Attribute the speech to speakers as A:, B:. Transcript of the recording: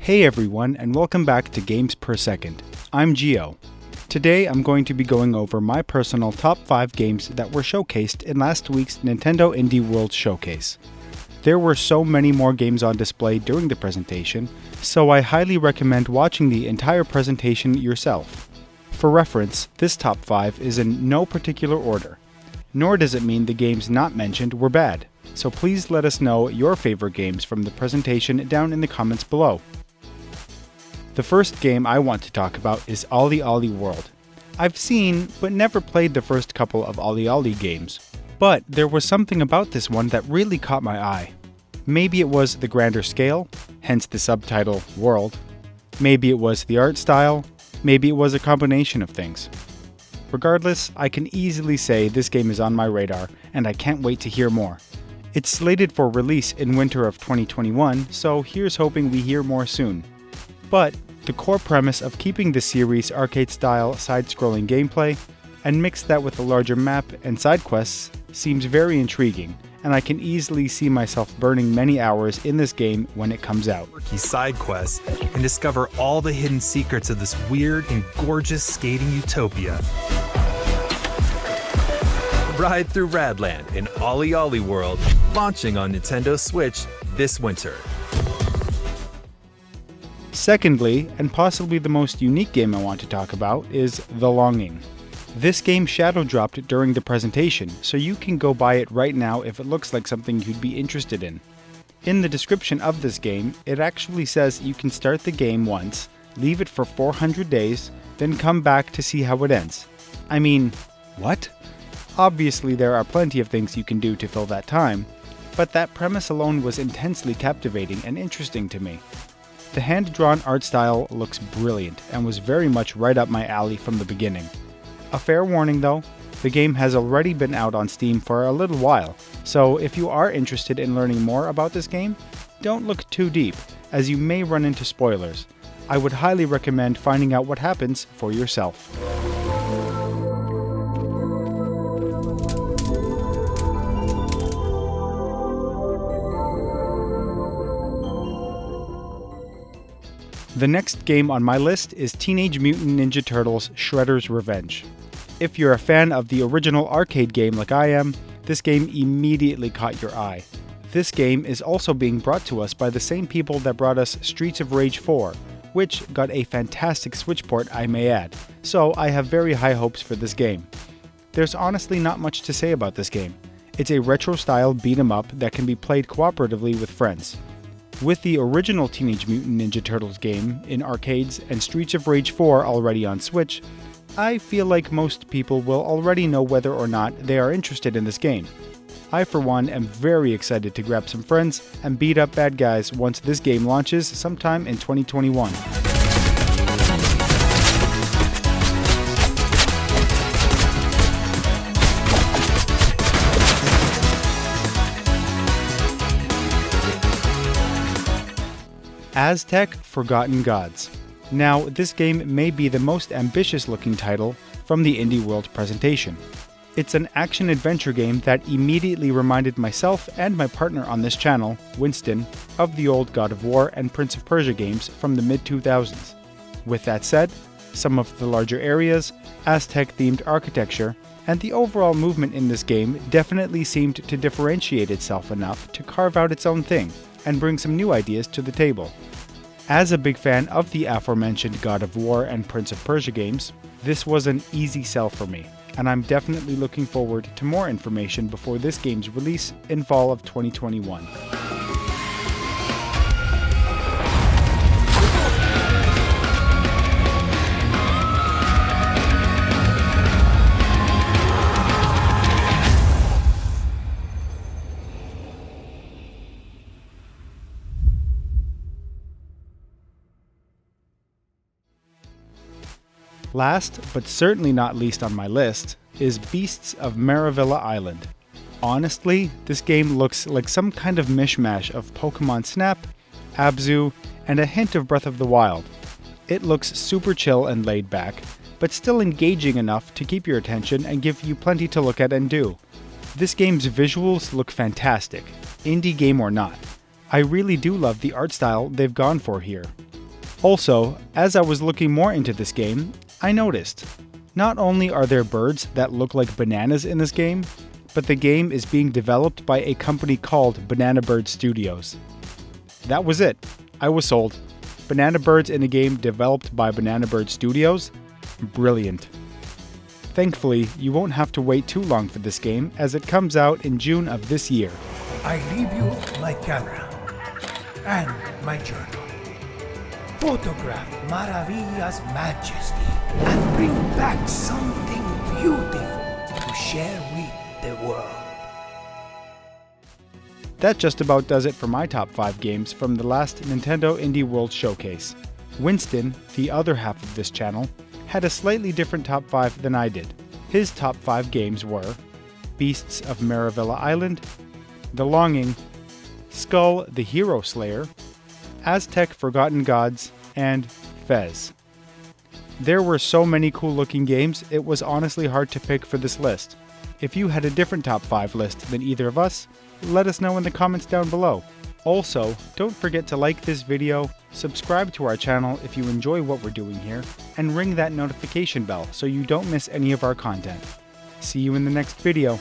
A: Hey everyone, and welcome back to GamesPerSecond. I'm Gio. Today I'm going to be going over my personal top 5 games that were showcased in last week's Nintendo Indie World Showcase. There were so many more games on display during the presentation, so I highly recommend watching the entire presentation yourself. For reference, this top 5 is in no particular order, nor does it mean the games not mentioned were bad, so please let us know your favorite games from the presentation down in the comments below. The first game I want to talk about is OlliOlli World. I've seen, but never played the first couple of OlliOlli games, but there was something about this one that really caught my eye. Maybe it was the grander scale, hence the subtitle World. Maybe it was the art style, maybe it was a combination of things. Regardless, I can easily say this game is on my radar, and I can't wait to hear more. It's slated for release in winter of 2021, so here's hoping we hear more soon. But the core premise of keeping the series arcade-style side-scrolling gameplay and mix that with a larger map and side quests seems very intriguing, and I can easily see myself burning many hours in this game when it comes out.
B: Side quests and discover all the hidden secrets of this weird and gorgeous skating utopia. Ride through Radland in OlliOlli World, launching on Nintendo Switch this winter.
A: Secondly, and possibly the most unique game I want to talk about, is The Longing. This game shadow dropped during the presentation, so you can go buy it right now if it looks like something you'd be interested in. In the description of this game, it actually says you can start the game once, leave it for 400 days, then come back to see how it ends. I mean, what? Obviously there are plenty of things you can do to fill that time, but that premise alone was intensely captivating and interesting to me. The hand-drawn art style looks brilliant and was very much right up my alley from the beginning. A fair warning though, the game has already been out on Steam for a little while, so if you are interested in learning more about this game, don't look too deep, as you may run into spoilers. I would highly recommend finding out what happens for yourself. The next game on my list is Teenage Mutant Ninja Turtles Shredder's Revenge. If you're a fan of the original arcade game like I am, this game immediately caught your eye. This game is also being brought to us by the same people that brought us Streets of Rage 4, which got a fantastic Switch port I may add, so I have very high hopes for this game. There's honestly not much to say about this game. It's a retro-style beat-em-up that can be played cooperatively with friends. With the original Teenage Mutant Ninja Turtles game in arcades and Streets of Rage 4 already on Switch, I feel like most people will already know whether or not they are interested in this game. I for one am very excited to grab some friends and beat up bad guys once this game launches sometime in 2021. Aztec Forgotten Gods. Now, this game may be the most ambitious looking title from the Indie World presentation. It's an action-adventure game that immediately reminded myself and my partner on this channel, Winston, of the old God of War and Prince of Persia games from the mid-2000s. With that said, some of the larger areas, Aztec-themed architecture, and the overall movement in this game definitely seemed to differentiate itself enough to carve out its own thing and bring some new ideas to the table. As a big fan of the aforementioned God of War and Prince of Persia games, this was an easy sell for me, and I'm definitely looking forward to more information before this game's release in fall of 2021. Last, but certainly not least on my list, is Beasts of Maravilla Island. Honestly, this game looks like some kind of mishmash of Pokemon Snap, Abzu, and a hint of Breath of the Wild. It looks super chill and laid back, but still engaging enough to keep your attention and give you plenty to look at and do. This game's visuals look fantastic, indie game or not. I really do love the art style they've gone for here. Also, as I was looking more into this game, I noticed, not only are there birds that look like bananas in this game, but the game is being developed by a company called Banana Bird Studios. That was it. I was sold. Banana Birds in a game developed by Banana Bird Studios? Brilliant. Thankfully, you won't have to wait too long for this game as it comes out in June of this year.
C: I leave you my camera and my journal. Photograph Maravilla's majesty and bring back something beautiful to share with the world.
A: That just about does it for my top 5 games from the last Nintendo Indie World Showcase. Winston, the other half of this channel, had a slightly different top 5 than I did. His top 5 games were Beasts of Maravilla Island, The Longing, Skull the Hero Slayer, Aztec Forgotten Gods, and Fez. There were so many cool looking games, it was honestly hard to pick for this list. If you had a different top 5 list than either of us, let us know in the comments down below. Also, don't forget to like this video, subscribe to our channel if you enjoy what we're doing here, and ring that notification bell so you don't miss any of our content. See you in the next video.